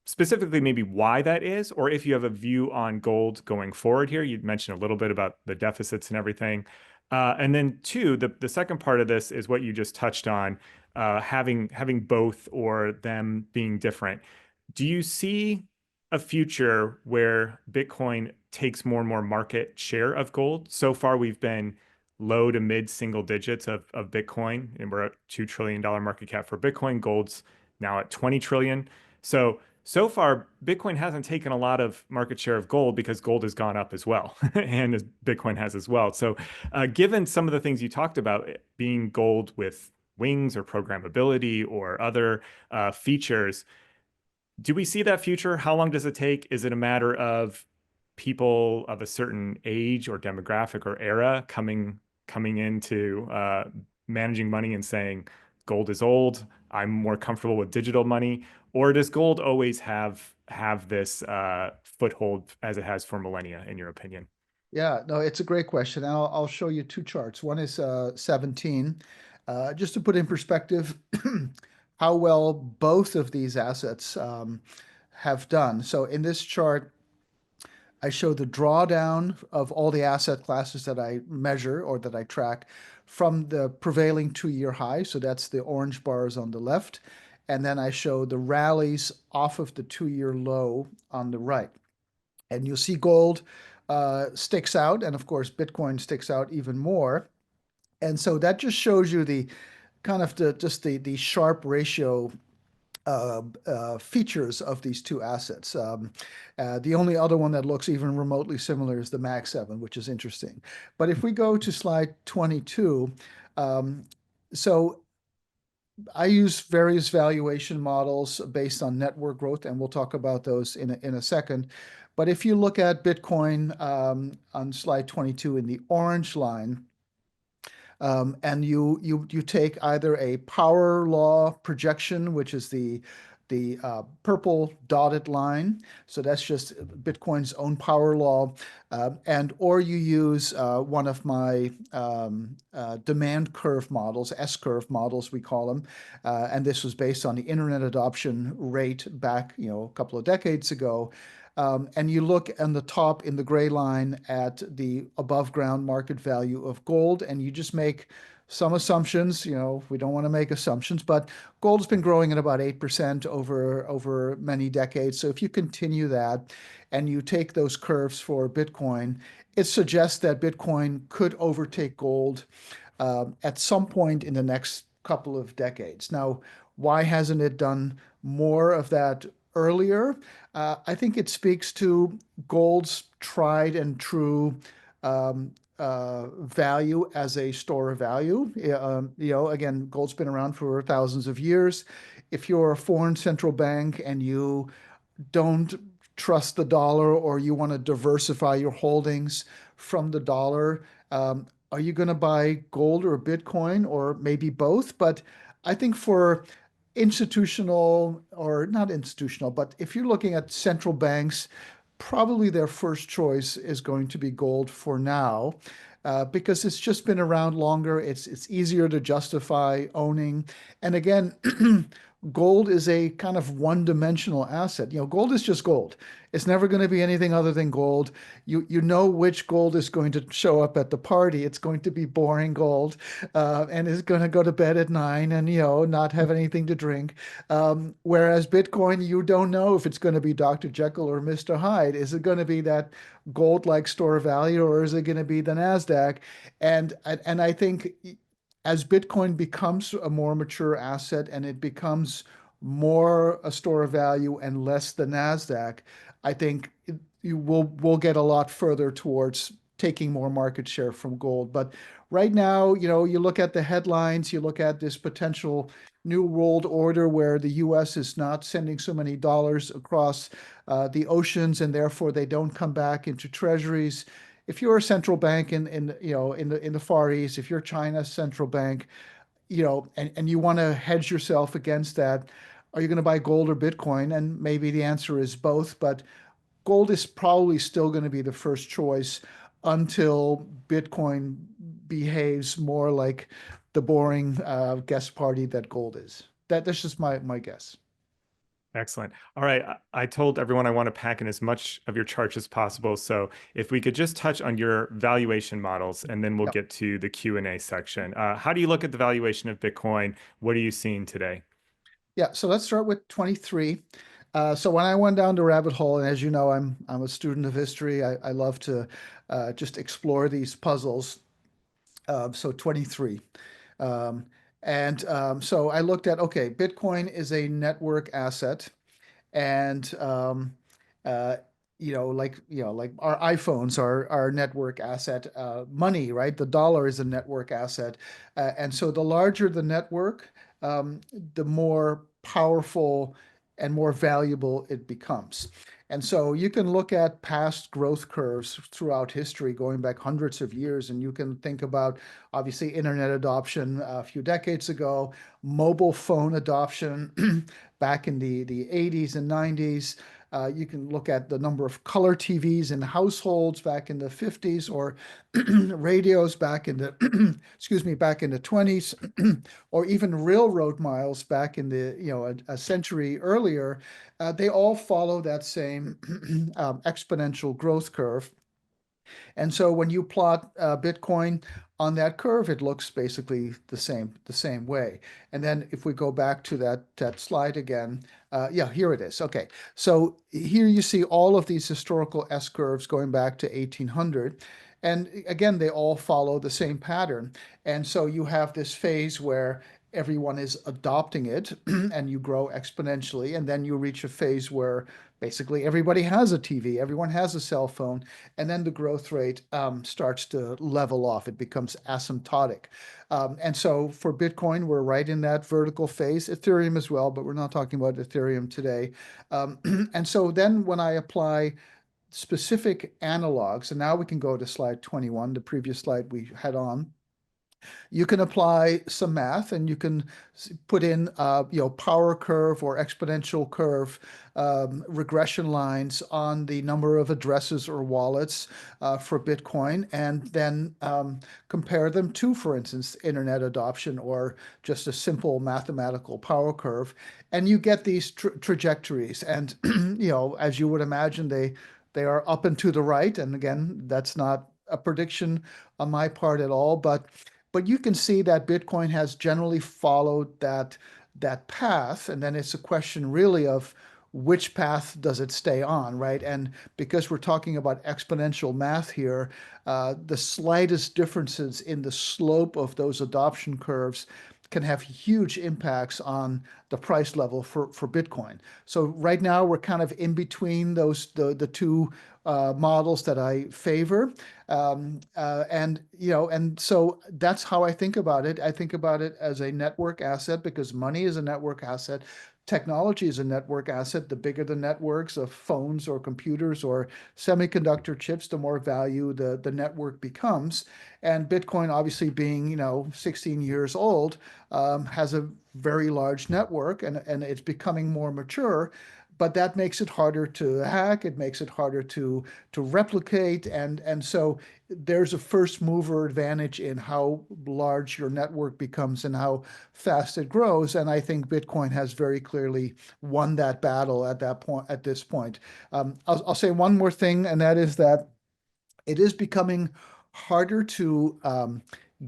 specifically maybe why that is, or if you have a view on gold going forward here. You'd mentioned a little bit about the deficits and everything. And then two, the second part of this is what you just touched on, having both or them being different. Do you see a future where Bitcoin takes more and more market share of gold? So far, we've been low to mid single digits of Bitcoin, and we're at $2 trillion market cap for Bitcoin. Gold's now at 20 trillion. So far, Bitcoin hasn't taken a lot of market share of gold because gold has gone up as well, and as Bitcoin has as well. So, given some of the things you talked about, being gold with wings or programmability or other features, do we see that future? How long does it take? Is it a matter of people of a certain age or demographic or era coming into managing money and saying gold is old, I'm more comfortable with digital money, or does gold always have this foothold as it has for millennia, in your opinion? Yeah, no, it's a great question. And I'll show you two charts. One is 17, just to put in perspective how well both of these assets have done. So in this chart, I show the drawdown of all the asset classes that I measure or that I track from the prevailing 2-year high. So that's the orange bars on the left. And then I show the rallies off of the 2-year low on the right. And you'll see gold sticks out, and of course, Bitcoin sticks out even more. And so that just shows you the kind of the sharp ratio features of these two assets. The only other one that looks even remotely similar is the Mag 7, which is interesting. But if we go to slide 22, um, so I use various valuation models based on network growth, and we'll talk about those in a second. But if you look at Bitcoin on slide 22 in the orange line, and you take either a power law projection, which is the the purple dotted line. So that's just Bitcoin's own power law. And or you use one of my demand curve models, S-curve models, we call them. And this was based on the internet adoption rate back, a couple of decades ago. And you look on the top in the gray line at the above ground market value of gold, and you just make some assumptions. We don't want to make assumptions, but gold's been growing at about 8% over many decades. So if you continue that and you take those curves for Bitcoin, it suggests that Bitcoin could overtake gold at some point in the next couple of decades. Now, why hasn't it done more of that earlier? I think it speaks to gold's tried and true value as a store of value. Again, gold's been around for thousands of years. If you're a foreign central bank and you don't trust the dollar or you want to diversify your holdings from the dollar, are you going to buy gold or Bitcoin or maybe both? But I think for institutional or not institutional, but if you're looking at central banks, probably their first choice is going to be gold for now. Because it's just been around longer, it's easier to justify owning. And again, gold is a kind of one-dimensional asset. Gold is just gold. It's never going to be anything other than gold. You know which gold is going to show up at the party. It's going to be boring gold, and is going to go to bed at 9 and not have anything to drink. Whereas Bitcoin, you don't know if it's going to be Dr. Jekyll or Mr. Hyde. Is it going to be that gold-like store of value, or is it going to be the Nasdaq? And I think as Bitcoin becomes a more mature asset and it becomes more a store of value and less the Nasdaq, I think we'll get a lot further towards taking more market share from gold. But right now, you look at the headlines, you look at this potential new world order where the U.S. is not sending so many dollars across the oceans, and therefore they don't come back into treasuries. If you're a central bank in the Far East, if you're China's central bank, and you want to hedge yourself against that, are you going to buy gold or Bitcoin? And maybe the answer is both, but gold is probably still going to be the first choice until Bitcoin behaves more like the boring guest party that gold is. That's just my guess. Excellent. All right. I told everyone I want to pack in as much of your charts as possible. So if we could just touch on your valuation models, and then we'll Yep. get to the Q&A section. How do you look at the valuation of Bitcoin? What are you seeing today? Yeah, so let's start with 23. So when I went down the rabbit hole, and as you know, I'm a student of history. I love to just explore these puzzles. So 23. So I looked at, okay, Bitcoin is a network asset, and uh, like our iPhones are our network asset. Money, right? The dollar is a network asset, and so the larger the network, the more powerful and more valuable it becomes. And so you can look at past growth curves throughout history, going back hundreds of years, and you can think about obviously internet adoption a few decades ago, mobile phone adoption back in the 80s and 90s. You can look at the number of color TVs in households back in the 50s, or radios back in the excuse me, back in the 20s, or even railroad miles back in the a century earlier. They all follow that same exponential growth curve. And so when you plot Bitcoin on that curve, it looks basically the same way. And then if we go back to that slide again, yeah, here it is. Okay, so here you see all of these historical S curves going back to 1800. And again, they all follow the same pattern. And so you have this phase where everyone is adopting it and you grow exponentially. And then you reach a phase where basically everybody has a TV, everyone has a cell phone, and then the growth rate starts to level off. It becomes asymptotic. And so for Bitcoin, we're right in that vertical phase, Ethereum as well, but we're not talking about Ethereum today. And so then when I apply specific analogs, and now we can go to slide 21, the previous slide we had on. You can apply some math and you can put in, power curve or exponential curve regression lines on the number of addresses or wallets for Bitcoin, and then compare them to, for instance, internet adoption or just a simple mathematical power curve. And you get these trajectories. And, as you would imagine, they are up and to the right. And again, that's not a prediction on my part at all, but you can see that Bitcoin has generally followed that path, and then it's a question really of which path does it stay on, right? And because we're talking about exponential math here, the slightest differences in the slope of those adoption curves can have huge impacts on the price level for Bitcoin. So right now we're kind of in between the two models that I favor. And so that's how I think about it. I think about it as a network asset because money is a network asset. Technology is a network asset. The bigger the networks of phones or computers or semiconductor chips, the more value the network becomes. And Bitcoin, obviously being, 16 years old, has a very large network, and it's becoming more mature. But that makes it harder to hack. It makes it harder to replicate, and so there's a first mover advantage in how large your network becomes and how fast it grows. And I think Bitcoin has very clearly won that battle at that point. At this point, I'll say one more thing, and that is that it is becoming harder to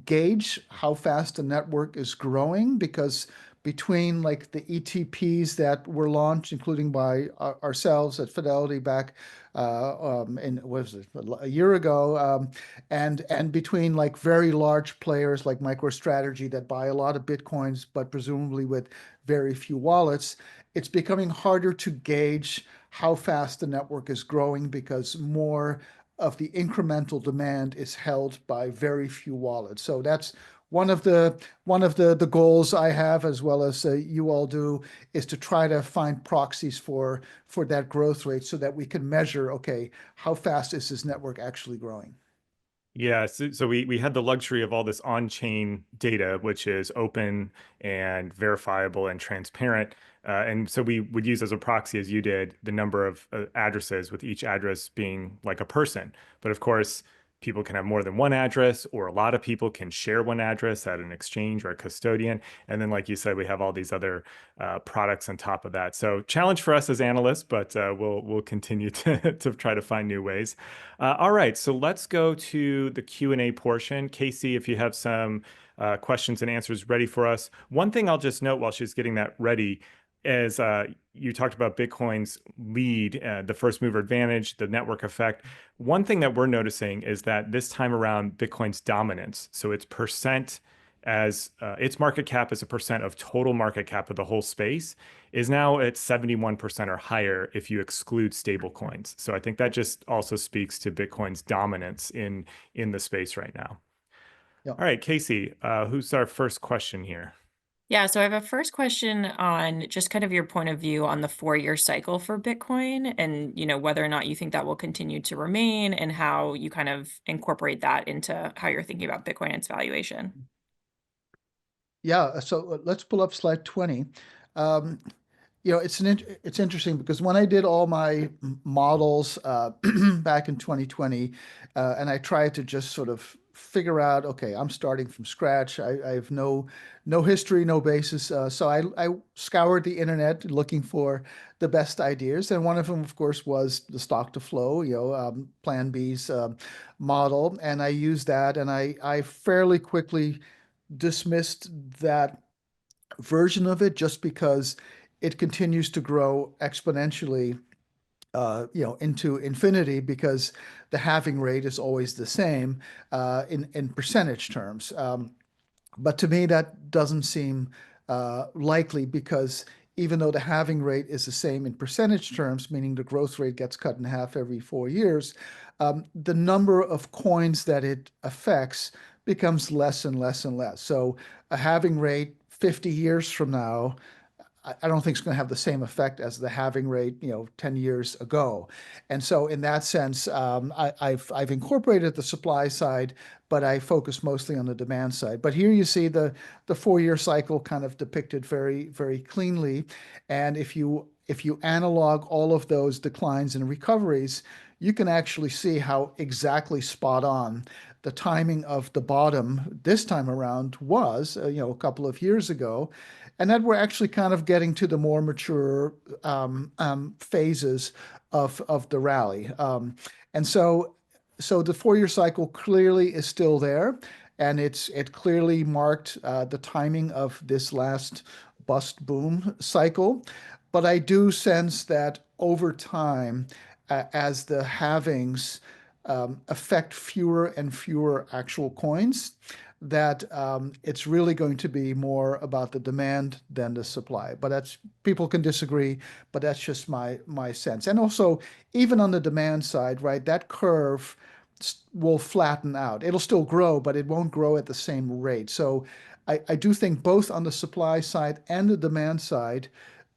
gauge how fast the network is growing because between like the ETPs that were launched, including by ourselves at Fidelity back in what was it, a year ago, and between like very large players like MicroStrategy that buy a lot of Bitcoins, but presumably with very few wallets, it's becoming harder to gauge how fast the network is growing because more of the incremental demand is held by very few wallets. So that's one of the goals I have, as well as you all do, is to try to find proxies for that growth rate so that we can measure, okay, how fast is this network actually growing? Yeah, so we had the luxury of all this on-chain data, which is open and verifiable and transparent. And so we would use as a proxy, as you did, the number of addresses, with each address being like a person. But of course, people can have more than one address, or a lot of people can share one address at an exchange or a custodian. And then, like you said, we have all these other products on top of that. So challenge for us as analysts, but we'll continue to try to find new ways. All right, so let's go to the Q&A portion. Casey, if you have some questions and answers ready for us. One thing I'll just note while she's getting that ready is you talked about Bitcoin's lead, the first mover advantage, the network effect. One thing that we're noticing is that this time around, Bitcoin's dominance, so its percent as its market cap as a percent of total market cap of the whole space, is now at 71% or higher if you exclude stable coins. So I think that just also speaks to Bitcoin's dominance in the space right now. Yeah. All right, Casey, who's our first question here? Yeah, so I have a first question on just kind of your point of view on the 4-year cycle for Bitcoin and, whether or not you think that will continue to remain and how you kind of incorporate that into how you're thinking about Bitcoin and its valuation. Yeah, so let's pull up slide 20. Um, it's interesting because when I did all my models back in 2020, and I tried to just sort of figure out, okay, I'm starting from scratch. I have no history, no basis. So I scoured the internet looking for the best ideas, and one of them, of course, was the stock to flow, Plan B's model, and I used that, and I fairly quickly dismissed that version of it just because it continues to grow exponentially, into infinity because the halving rate is always the same in percentage terms. But to me, that doesn't seem likely because even though the halving rate is the same in percentage terms, meaning the growth rate gets cut in half every 4 years, the number of coins that it affects becomes less and less and less. So a halving rate 50 years from now, I don't think it's going to have the same effect as the halving rate, 10 years ago. And so in that sense, I've incorporated the supply side, but I focus mostly on the demand side. But here you see the 4-year cycle kind of depicted very, very cleanly. And if you analog all of those declines and recoveries, you can actually see how exactly spot on the timing of the bottom this time around was, a couple of years ago, and that we're actually kind of getting to the more mature phases of the rally. And so the 4-year cycle clearly is still there, and it clearly marked the timing of this last bust boom cycle. But I do sense that over time, as the halvings affect fewer and fewer actual coins, that it's really going to be more about the demand than the supply. But that's people can disagree, but that's just my sense. And also, even on the demand side, right, that curve will flatten out. It'll still grow, but it won't grow at the same rate. So I do think both on the supply side and the demand side,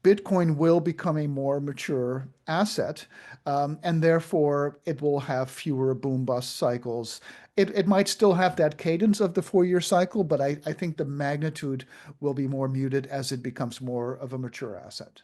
Bitcoin will become a more mature asset, and therefore it will have fewer boom bust cycles. It might still have that cadence of the 4-year cycle, but I think the magnitude will be more muted as it becomes more of a mature asset.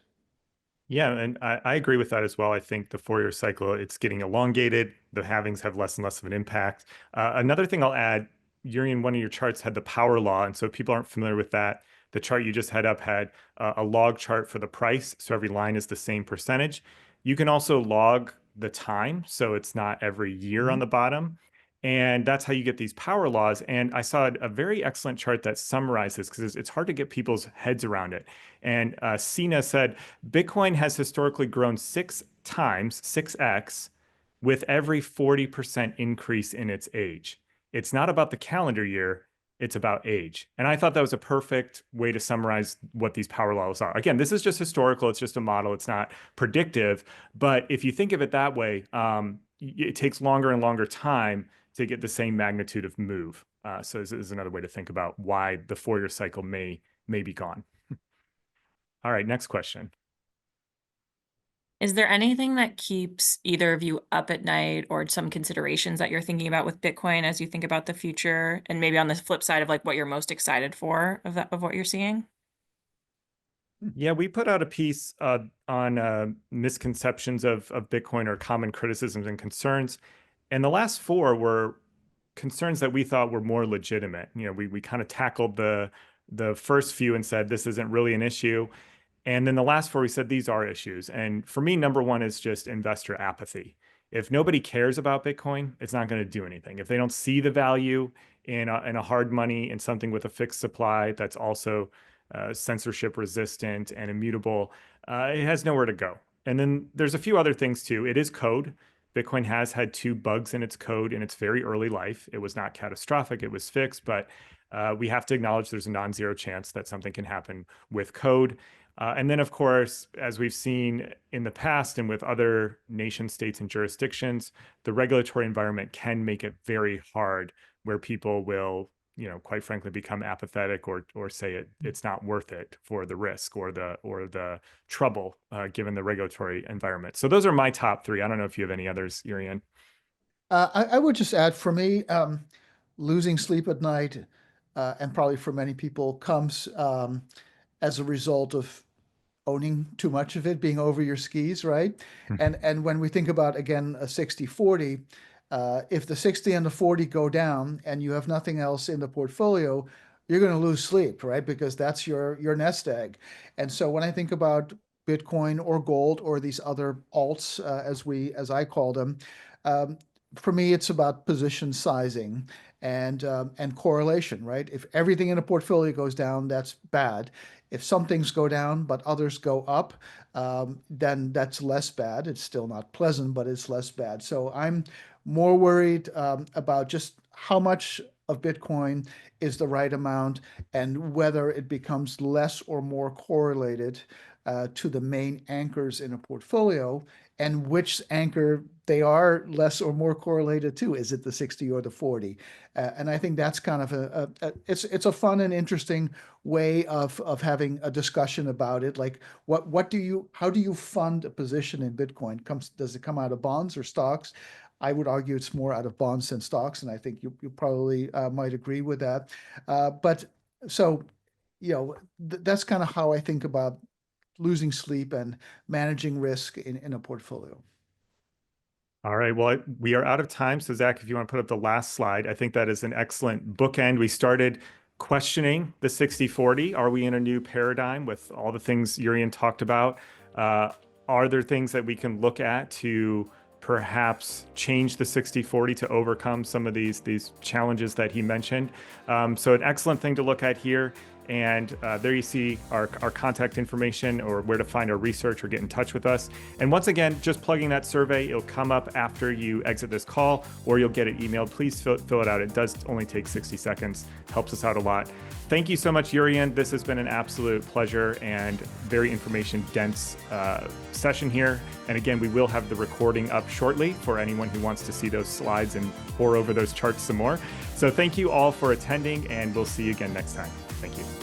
Yeah, and I agree with that as well. I think the 4-year cycle, it's getting elongated. The halvings have less and less of an impact. Another thing I'll add, Jurrien, one of your charts had the power law. And so if people aren't familiar with that, the chart you just had up had a log chart for the price. So every line is the same percentage. You can also log the time. So it's not every year on the bottom. And that's how you get these power laws. And I saw a very excellent chart that summarizes because it's hard to get people's heads around it. And Sina said, Bitcoin has historically grown 6 times, 6x, with every 40% increase in its age. It's not about the calendar year, it's about age. And I thought that was a perfect way to summarize what these power laws are. Again, this is just historical, it's just a model, it's not predictive. But if you think of it that way, it takes longer and longer time to get the same magnitude of move. So this is another way to think about why the 4-year cycle may be gone. All right, next question. Is there anything that keeps either of you up at night, or some considerations that you're thinking about with Bitcoin as you think about the future? And maybe on the flip side of like what you're most excited for of what you're seeing? Yeah, we put out a piece on misconceptions of Bitcoin or common criticisms and concerns. And the last 4 were concerns that we thought were more legitimate. We kind of tackled the first few and said, this isn't really an issue. And then the last 4, we said, these are issues. And for me, number 1 is just investor apathy. If nobody cares about Bitcoin, it's not going to do anything. If they don't see the value in a hard money, in something with a fixed supply that's also censorship resistant and immutable, it has nowhere to go. And then there's a few other things too. It is code. Bitcoin has had 2 bugs in its code in its very early life. It was not catastrophic, it was fixed, but we have to acknowledge there's a non-zero chance that something can happen with code. And then, of course, as we've seen in the past and with other nation states and jurisdictions, the regulatory environment can make it very hard, where people will, quite frankly, become apathetic or say it's not worth it for the risk or the trouble given the regulatory environment. So those are my top 3. I don't know if you have any others, Jurrien. I would just add, for me, losing sleep at night, and probably for many people, comes as a result of owning too much of it, being over your skis, right? And when we think about, again, a 60-40, if the 60 and the 40 go down and you have nothing else in the portfolio, you're going to lose sleep, right? Because that's your nest egg. And so when I think about Bitcoin or gold or these other alts, as I call them, for me, it's about position sizing and correlation, right? If everything in a portfolio goes down, that's bad. If some things go down but others go up, then that's less bad. It's still not pleasant, but it's less bad. So I'm more worried about just how much of Bitcoin is the right amount and whether it becomes less or more correlated to the main anchors in a portfolio. and which anchor they are less or more correlated to. Is it the 60 or the 40? And I think that's kind of it's a fun and interesting way of having a discussion about it. Like how do you fund a position in Bitcoin? Does it come out of bonds or stocks? I would argue it's more out of bonds than stocks, and I think you probably might agree with that. But so, that's kind of how I think about losing sleep and managing risk in a portfolio. All right. Well, we are out of time. So, Zach, if you want to put up the last slide, I think that is an excellent bookend. We started questioning the 60/40. Are we in a new paradigm with all the things Jurrien talked about? Are there things that we can look at to perhaps change the 60/40 to overcome some of these challenges that he mentioned? So an excellent thing to look at here. And there you see our contact information or where to find our research or get in touch with us. And once again, just plugging that survey, it'll come up after you exit this call, or you'll get it emailed. Please fill it out. It does only take 60 seconds. Helps us out a lot. Thank you so much, Jurrien. This has been an absolute pleasure and very information-dense session here. And again, we will have the recording up shortly for anyone who wants to see those slides and pore over those charts some more. So thank you all for attending, and we'll see you again next time. Thank you.